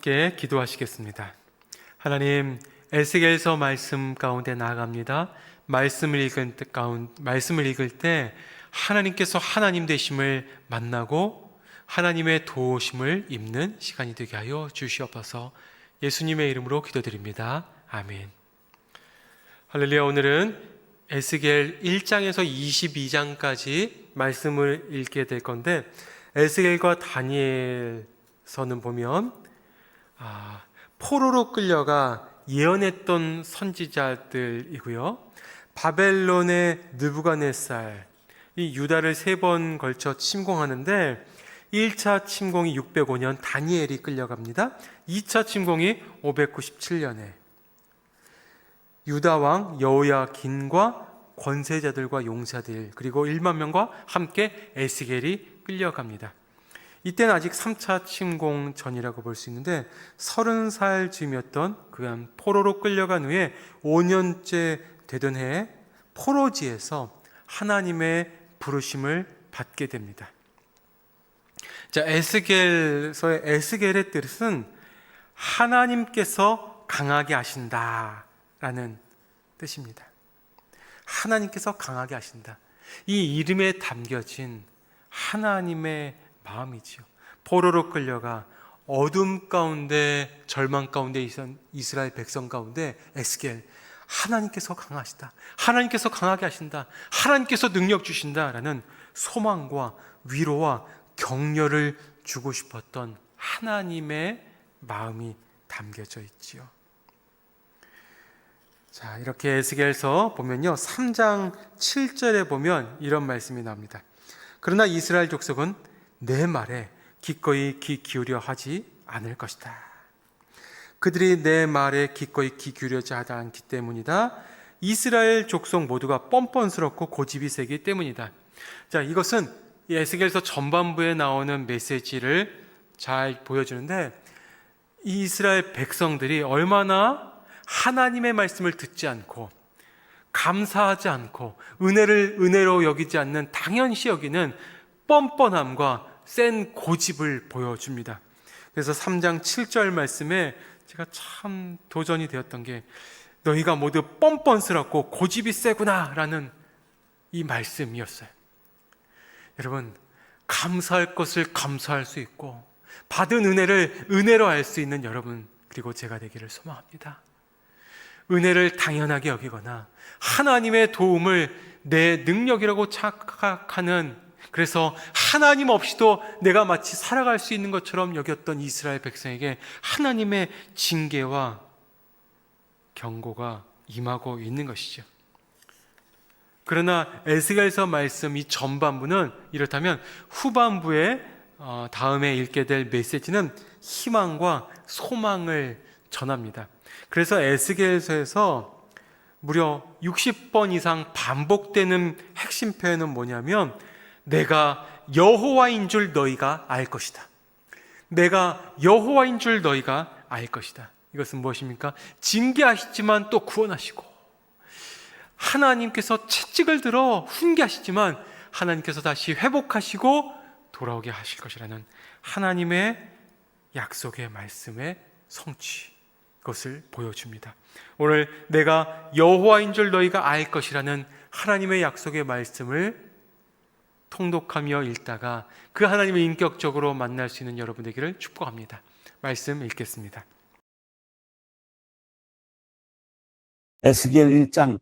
함께 기도하시겠습니다. 하나님, 에스겔서 말씀 가운데 나아갑니다. 말씀을 읽을 때 하나님께서 하나님 되심을 만나고 하나님의 도우심을 입는 시간이 되게 하여 주시옵소서. 예수님의 이름으로 기도드립니다. 아멘. 할렐루야. 오늘은 에스겔 1장에서 22장까지 말씀을 읽게 될 건데, 에스겔과 다니엘서는 보면 포로로 끌려가 예언했던 선지자들이고요, 바벨론의 느부갓네살, 이 유다를 3번 걸쳐 침공하는데 1차 침공이 605년 다니엘이 끌려갑니다. 2차 침공이 597년에 유다 왕 여호야긴과 권세자들과 용사들 그리고 1만 명과 함께 에스겔이 끌려갑니다. 이때는 아직 3차 침공 전이라고 볼 수 있는데 30살 즈음이었던 그간 포로로 끌려간 후에 5년째 되던 해에 포로지에서 하나님의 부르심을 받게 됩니다. 자, 에스겔서의 에스겔의 뜻은 하나님께서 강하게 하신다라는 뜻입니다. 하나님께서 강하게 하신다. 이 이름에 담겨진 하나님의 마음이지요. 포로로 끌려가 어둠 가운데 절망 가운데 있던 이스라엘 백성 가운데 에스겔, 하나님께서 강하시다. 하나님께서 강하게 하신다. 하나님께서 능력 주신다라는 소망과 위로와 격려를 주고 싶었던 하나님의 마음이 담겨져 있지요. 자, 이렇게 에스겔서 보면요, 3장 7절에 보면 이런 말씀이 나옵니다. 그러나 이스라엘 족속은 내 말에 기꺼이 귀 기울여 하지 않을 것이다. 그들이 내 말에 기꺼이 귀 기울여지 않기 때문이다. 이스라엘 족속 모두가 뻔뻔스럽고 고집이 세기 때문이다. 자, 이것은 에스겔서 전반부에 나오는 메시지를 잘 보여주는데, 이 이스라엘 백성들이 얼마나 하나님의 말씀을 듣지 않고 감사하지 않고 은혜로 여기지 않는, 당연시 여기는 뻔뻔함과 센 고집을 보여줍니다. 그래서 3장 7절 말씀에 제가 참 도전이 되었던 게, 너희가 모두 뻔뻔스럽고 고집이 세구나 라는 이 말씀이었어요. 여러분, 감사할 것을 감사할 수 있고 받은 은혜를 은혜로 알 수 있는 여러분, 그리고 제가 되기를 소망합니다. 은혜를 당연하게 여기거나 하나님의 도움을 내 능력이라고 착각하는, 그래서 하나님 없이도 내가 마치 살아갈 수 있는 것처럼 여겼던 이스라엘 백성에게 하나님의 징계와 경고가 임하고 있는 것이죠. 그러나 에스겔서 말씀 이 전반부는 이렇다면, 후반부에 다음에 읽게 될 메시지는 희망과 소망을 전합니다. 그래서 에스겔서에서 무려 60번 이상 반복되는 핵심 표현은 뭐냐면, 내가 여호와인 줄 너희가 알 것이다. 내가 여호와인 줄 너희가 알 것이다. 이것은 무엇입니까? 징계하시지만 또 구원하시고, 하나님께서 채찍을 들어 훈계하시지만 하나님께서 다시 회복하시고 돌아오게 하실 것이라는 하나님의 약속의 말씀의 성취, 그것을 보여줍니다. 오늘 내가 여호와인 줄 너희가 알 것이라는 하나님의 약속의 말씀을 통독하며 읽다가 그 하나님을 인격적으로 만날 수 있는 여러분 되기를 축복합니다. 말씀 읽겠습니다. 에스겔 1장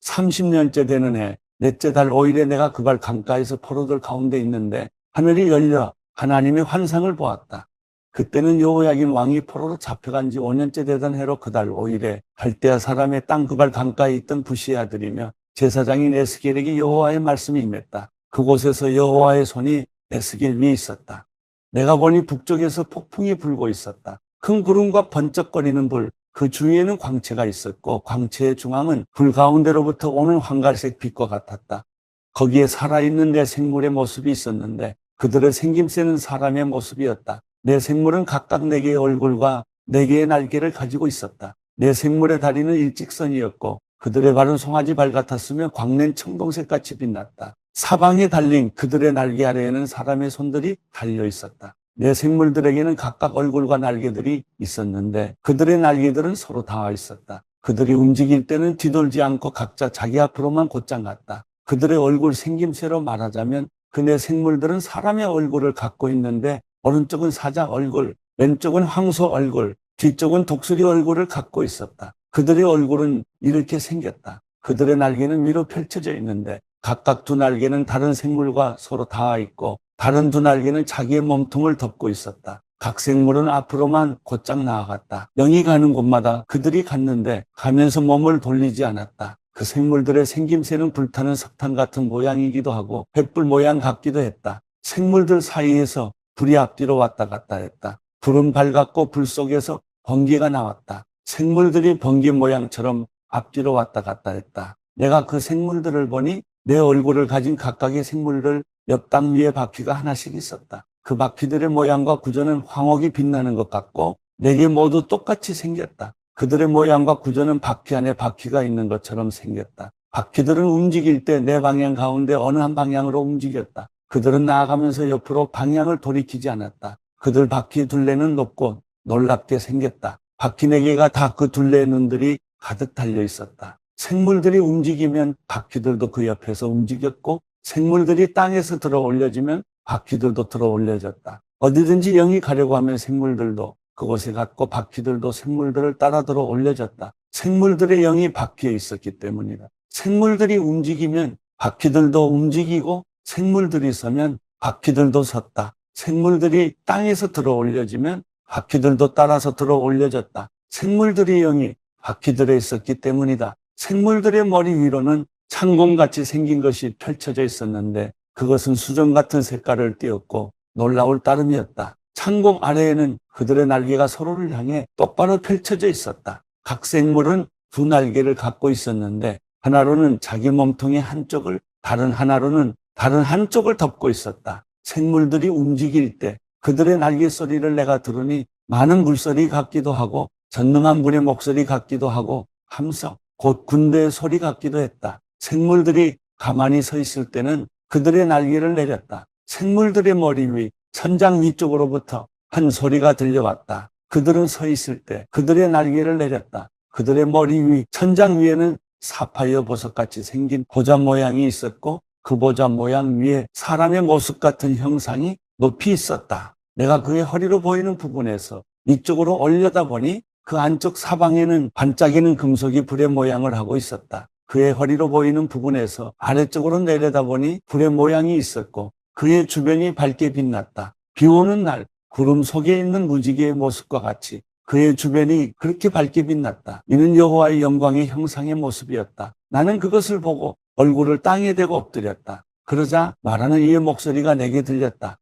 30년째 되는 해 넷째 달 5일에 내가 그발 강가에서 포로들 가운데 있는데 하늘이 열려 하나님의 환상을 보았다. 그때는 여호야긴 왕이 포로로 잡혀간 지 5년째 되던 해로 그달 5일에 갈대아 사람의 땅 그발 강가에 있던 부시의 아들이며 제사장인 에스겔에게 여호와의 말씀이 임했다. 그곳에서 여호와의 손이 에스겔 위에 있었다. 내가 보니 북쪽에서 폭풍이 불고 있었다. 큰 구름과 번쩍거리는 불, 그 주위에는 광채가 있었고 광채의 중앙은 불 가운데로부터 오는 황갈색 빛과 같았다. 거기에 살아있는 내 생물의 모습이 있었는데 그들의 생김새는 사람의 모습이었다. 내 생물은 각각 4개의 얼굴과 4개의 날개를 가지고 있었다. 내 생물의 다리는 일직선이었고 그들의 발은 송아지 발 같았으며 광낸 청동색같이 빛났다. 사방에 달린 그들의 날개 아래에는 사람의 손들이 달려 있었다. 내 생물들에게는 각각 얼굴과 날개들이 있었는데 그들의 날개들은 서로 닿아 있었다. 그들이 움직일 때는 뒤돌지 않고 각자 자기 앞으로만 곧장 갔다. 그들의 얼굴 생김새로 말하자면 그 네 생물들은 사람의 얼굴을 갖고 있는데 오른쪽은 사자 얼굴, 왼쪽은 황소 얼굴, 뒤쪽은 독수리 얼굴을 갖고 있었다. 그들의 얼굴은 이렇게 생겼다. 그들의 날개는 위로 펼쳐져 있는데 각각 2 날개는 다른 생물과 서로 닿아 있고 다른 2 날개는 자기의 몸통을 덮고 있었다. 각 생물은 앞으로만 곧장 나아갔다. 영이 가는 곳마다 그들이 갔는데 가면서 몸을 돌리지 않았다. 그 생물들의 생김새는 불타는 석탄 같은 모양이기도 하고 횃불 모양 같기도 했다. 생물들 사이에서 불이 앞뒤로 왔다 갔다 했다. 불은 밝았고 불 속에서 번개가 나왔다. 생물들이 번개 모양처럼 앞뒤로 왔다 갔다 했다. 내가 그 생물들을 보니 내 얼굴을 가진 각각의 생물들 옆 땅 위에 바퀴가 하나씩 있었다. 그 바퀴들의 모양과 구조는 황옥이 빛나는 것 같고 내게 모두 똑같이 생겼다. 그들의 모양과 구조는 바퀴 안에 바퀴가 있는 것처럼 생겼다. 바퀴들은 움직일 때 내 방향 가운데 어느 한 방향으로 움직였다. 그들은 나아가면서 옆으로 방향을 돌이키지 않았다. 그들 바퀴 둘레는 높고 놀랍게 생겼다. 바퀴 4개가 다 그 둘레의 눈들이 가득 달려 있었다. 생물들이 움직이면 바퀴들도 그 옆에서 움직였고 생물들이 땅에서 들어 올려지면 바퀴들도 들어 올려졌다. 어디든지 영이 가려고 하면 생물들도 그곳에 갔고 바퀴들도 생물들을 따라 들어 올려졌다. 생물들의 영이 바퀴에 있었기 때문이다. 생물들이 움직이면 바퀴들도 움직이고 생물들이 서면 바퀴들도 섰다. 생물들이 땅에서 들어 올려지면 바퀴들도 따라서 들어 올려졌다. 생물들의 영이 바퀴들에 있었기 때문이다. 생물들의 머리 위로는 창공같이 생긴 것이 펼쳐져 있었는데 그것은 수정 같은 색깔을 띠었고 놀라울 따름이었다. 창공 아래에는 그들의 날개가 서로를 향해 똑바로 펼쳐져 있었다. 각 생물은 2 날개를 갖고 있었는데 하나로는 자기 몸통의 한쪽을 다른 하나로는 다른 한쪽을 덮고 있었다. 생물들이 움직일 때 그들의 날개 소리를 내가 들으니 많은 물소리 같기도 하고 전능한 분의 목소리 같기도 하고 함성, 곧 군대의 소리 같기도 했다. 생물들이 가만히 서 있을 때는 그들의 날개를 내렸다. 생물들의 머리 위 천장 위쪽으로부터 한 소리가 들려왔다. 그들은 서 있을 때 그들의 날개를 내렸다. 그들의 머리 위 천장 위에는 사파이어 보석같이 생긴 보좌 모양이 있었고 그 보좌 모양 위에 사람의 모습 같은 형상이 높이 있었다. 내가 그의 허리로 보이는 부분에서 이쪽으로 올려다보니 그 안쪽 사방에는 반짝이는 금속이 불의 모양을 하고 있었다. 그의 허리로 보이는 부분에서 아래쪽으로 내려다보니 불의 모양이 있었고 그의 주변이 밝게 빛났다. 비 오는 날 구름 속에 있는 무지개의 모습과 같이 그의 주변이 그렇게 밝게 빛났다. 이는 여호와의 영광의 형상의 모습이었다. 나는 그것을 보고 얼굴을 땅에 대고 엎드렸다. 그러자 말하는 이의 목소리가 내게 들렸다.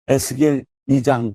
에스겔 2장.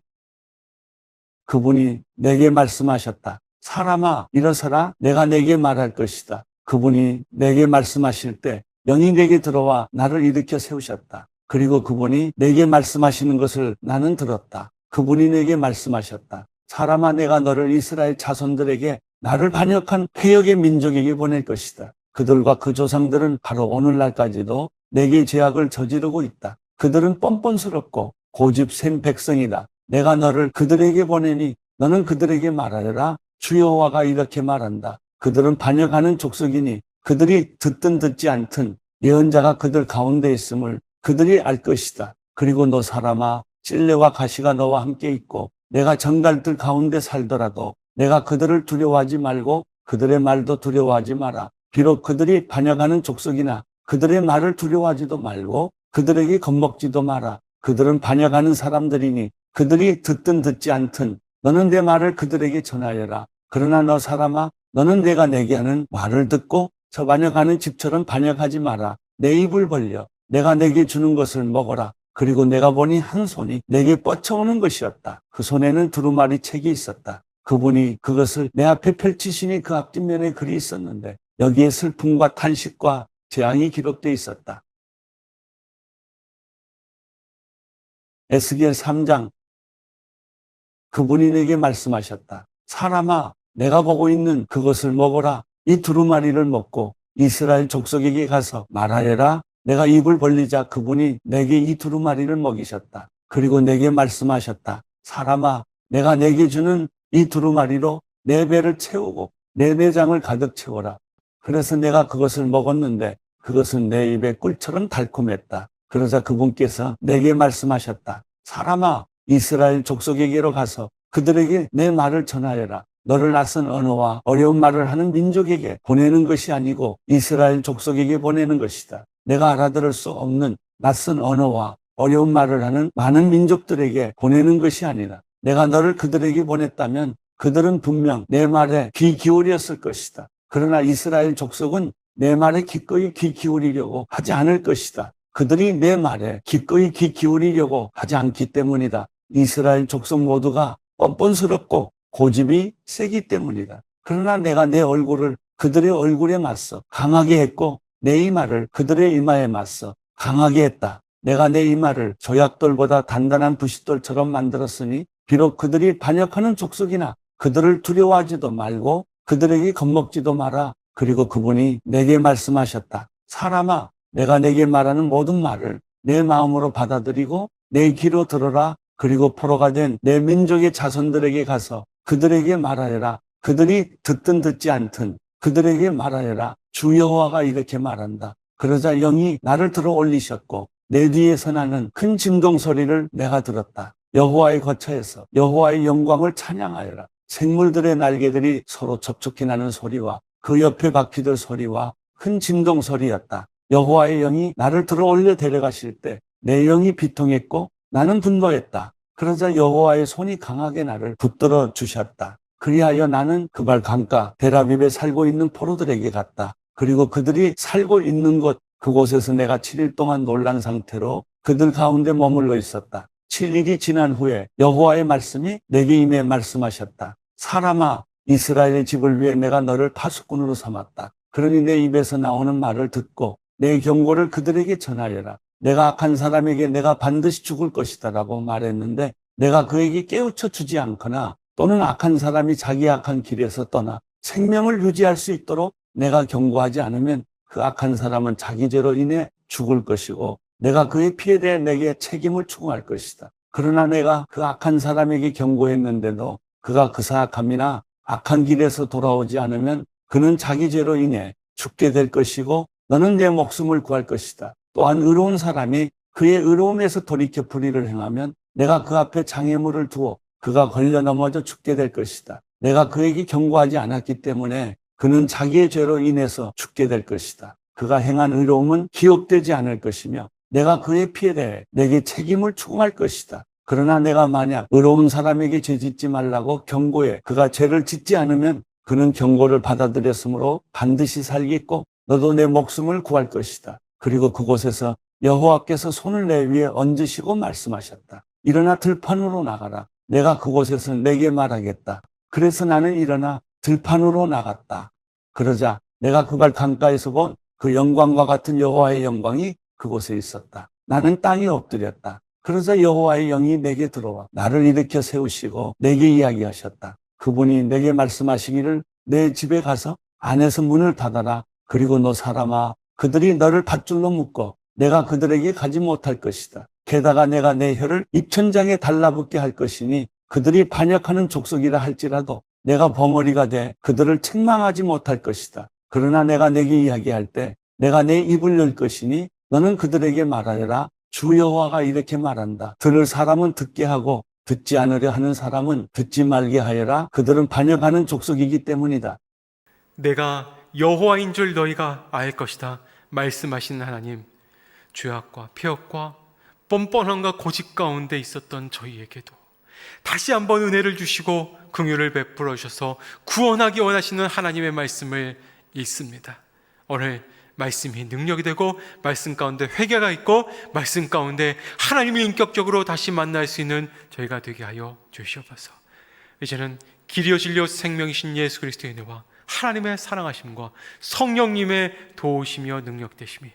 그분이 내게 말씀하셨다. 사람아, 일어서라. 내가 내게 말할 것이다. 그분이 내게 말씀하실 때 영이 내게 들어와 나를 일으켜 세우셨다. 그리고 그분이 내게 말씀하시는 것을 나는 들었다. 그분이 내게 말씀하셨다. 사람아, 내가 너를 이스라엘 자손들에게 나를 반역한 패역의 민족에게 보낼 것이다. 그들과 그 조상들은 바로 오늘날까지도 내게 죄악을 저지르고 있다. 그들은 뻔뻔스럽고 고집센 백성이다. 내가 너를 그들에게 보내니 너는 그들에게 말하여라. 주 여호와가 이렇게 말한다. 그들은 반역하는 족속이니 그들이 듣든 듣지 않든 예언자가 그들 가운데 있음을 그들이 알 것이다. 그리고 너 사람아, 찔레와 가시가 너와 함께 있고 내가 정갈들 가운데 살더라도 내가 그들을 두려워하지 말고 그들의 말도 두려워하지 마라. 비록 그들이 반역하는 족속이나 그들의 말을 두려워하지도 말고 그들에게 겁먹지도 마라. 그들은 반역하는 사람들이니 그들이 듣든 듣지 않든 너는 내 말을 그들에게 전하여라. 그러나 너 사람아, 너는 내가 내게 하는 말을 듣고 저 반역하는 집처럼 반역하지 마라. 내 입을 벌려 내가 내게 주는 것을 먹어라. 그리고 내가 보니 한 손이 내게 뻗쳐오는 것이었다. 그 손에는 두루마리 책이 있었다. 그분이 그것을 내 앞에 펼치시니 그 앞뒷면에 글이 있었는데 여기에 슬픔과 탄식과 재앙이 기록되어 있었다. 에스겔 3장. 그분이 내게 말씀하셨다. 사람아, 내가 보고 있는 그것을 먹어라. 이 두루마리를 먹고 이스라엘 족속에게 가서 말하여라. 내가 입을 벌리자 그분이 내게 이 두루마리를 먹이셨다. 그리고 내게 말씀하셨다. 사람아, 내가 내게 주는 이 두루마리로 내 배를 채우고 내 내장을 가득 채워라. 그래서 내가 그것을 먹었는데 그것은 내 입에 꿀처럼 달콤했다. 그러자 그분께서 내게 말씀하셨다. 사람아, 이스라엘 족속에게로 가서 그들에게 내 말을 전하여라. 너를 낯선 언어와 어려운 말을 하는 민족에게 보내는 것이 아니고 이스라엘 족속에게 보내는 것이다. 내가 알아들을 수 없는 낯선 언어와 어려운 말을 하는 많은 민족들에게 보내는 것이 아니라 내가 너를 그들에게 보냈다면 그들은 분명 내 말에 귀 기울였을 것이다. 그러나 이스라엘 족속은 내 말에 기꺼이 귀 기울이려고 하지 않을 것이다. 그들이 내 말에 기꺼이 귀 기울이려고 하지 않기 때문이다. 이스라엘 족속 모두가 뻔뻔스럽고 고집이 세기 때문이다. 그러나 내가 내 얼굴을 그들의 얼굴에 맞서 강하게 했고 내 이마를 그들의 이마에 맞서 강하게 했다. 내가 내 이마를 조약돌보다 단단한 부싯돌처럼 만들었으니 비록 그들이 반역하는 족속이나 그들을 두려워하지도 말고 그들에게 겁먹지도 마라. 그리고 그분이 내게 말씀하셨다. 사람아, 내가 내게 말하는 모든 말을 내 마음으로 받아들이고 내 귀로 들어라. 그리고 포로가 된 내 민족의 자손들에게 가서 그들에게 말하여라. 그들이 듣든 듣지 않든 그들에게 말하여라. 주 여호와가 이렇게 말한다. 그러자 영이 나를 들어 올리셨고 내 뒤에서 나는 큰 진동 소리를 내가 들었다. 여호와의 거처에서 여호와의 영광을 찬양하여라. 생물들의 날개들이 서로 접촉해 나는 소리와 그 옆에 바퀴들 소리와 큰 진동 소리였다. 여호와의 영이 나를 들어 올려 데려가실 때 내 영이 비통했고 나는 분노했다. 그러자 여호와의 손이 강하게 나를 붙들어 주셨다. 그리하여 나는 그발 강가 데라빕에 살고 있는 포로들에게 갔다. 그리고 그들이 살고 있는 곳 그곳에서 내가 7일 동안 놀란 상태로 그들 가운데 머물러 있었다. 7일이 지난 후에 여호와의 말씀이 내게 임해 말씀하셨다. 사람아, 이스라엘의 집을 위해 내가 너를 파수꾼으로 삼았다. 그러니 내 입에서 나오는 말을 듣고 내 경고를 그들에게 전하여라. 내가 악한 사람에게 내가 반드시 죽을 것이다 라고 말했는데 내가 그에게 깨우쳐 주지 않거나 또는 악한 사람이 자기 악한 길에서 떠나 생명을 유지할 수 있도록 내가 경고하지 않으면 그 악한 사람은 자기 죄로 인해 죽을 것이고 내가 그의 피에 대해 내게 책임을 추궁할 것이다. 그러나 내가 그 악한 사람에게 경고했는데도 그가 그 사악함이나 악한 길에서 돌아오지 않으면 그는 자기 죄로 인해 죽게 될 것이고 너는 내 목숨을 구할 것이다. 또한 의로운 사람이 그의 의로움에서 돌이켜 불의를 행하면 내가 그 앞에 장애물을 두어 그가 걸려 넘어져 죽게 될 것이다. 내가 그에게 경고하지 않았기 때문에 그는 자기의 죄로 인해서 죽게 될 것이다. 그가 행한 의로움은 기억되지 않을 것이며 내가 그의 피에 대해 내게 책임을 추궁할 것이다. 그러나 내가 만약 의로운 사람에게 죄 짓지 말라고 경고해 그가 죄를 짓지 않으면 그는 경고를 받아들였으므로 반드시 살겠고 너도 내 목숨을 구할 것이다. 그리고 그곳에서 여호와께서 손을 내 위에 얹으시고 말씀하셨다. 일어나 들판으로 나가라. 내가 그곳에서 내게 말하겠다. 그래서 나는 일어나 들판으로 나갔다. 그러자 내가 그발 강가에서 본 그 영광과 같은 여호와의 영광이 그곳에 있었다. 나는 땅에 엎드렸다. 그러자 여호와의 영이 내게 들어와 나를 일으켜 세우시고 내게 이야기하셨다. 그분이 내게 말씀하시기를 내 집에 가서 안에서 문을 닫아라. 그리고 너 사람아, 그들이 너를 밧줄로 묶어 내가 그들에게 가지 못할 것이다. 게다가 내가 내 혀를 입천장에 달라붙게 할 것이니 그들이 반역하는 족속이라 할지라도 내가 버머리가 돼 그들을 책망하지 못할 것이다. 그러나 내가 내게 이야기할 때 내가 내 입을 열 것이니 너는 그들에게 말하여라. 주 여호와가 이렇게 말한다. 들을 사람은 듣게 하고 듣지 않으려 하는 사람은 듣지 말게 하여라. 그들은 반역하는 족속이기 때문이다. 내가 여호와인 줄 너희가 알 것이다 말씀하신 하나님, 죄악과 폐역과 뻔뻔함과 고집 가운데 있었던 저희에게도 다시 한번 은혜를 주시고 긍휼을 베풀어 주셔서 구원하기 원하시는 하나님의 말씀을 읽습니다. 오늘 말씀이 능력이 되고 말씀 가운데 회개가 있고 말씀 가운데 하나님을 인격적으로 다시 만날 수 있는 저희가 되게 하여 주시옵소서. 이제는 길이요 진리요 생명이신 예수 그리스도의 은혜와 하나님의 사랑하심과 성령님의 도우시며 능력되심이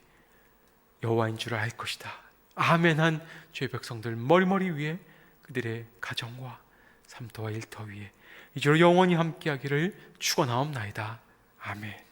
여호와인 줄 알 것이다. 아멘한 주의 백성들 머리머리 위에 그들의 가정과 삶터와 일터 위에 이제로 영원히 함께하기를 축원하옵나이다. 아멘.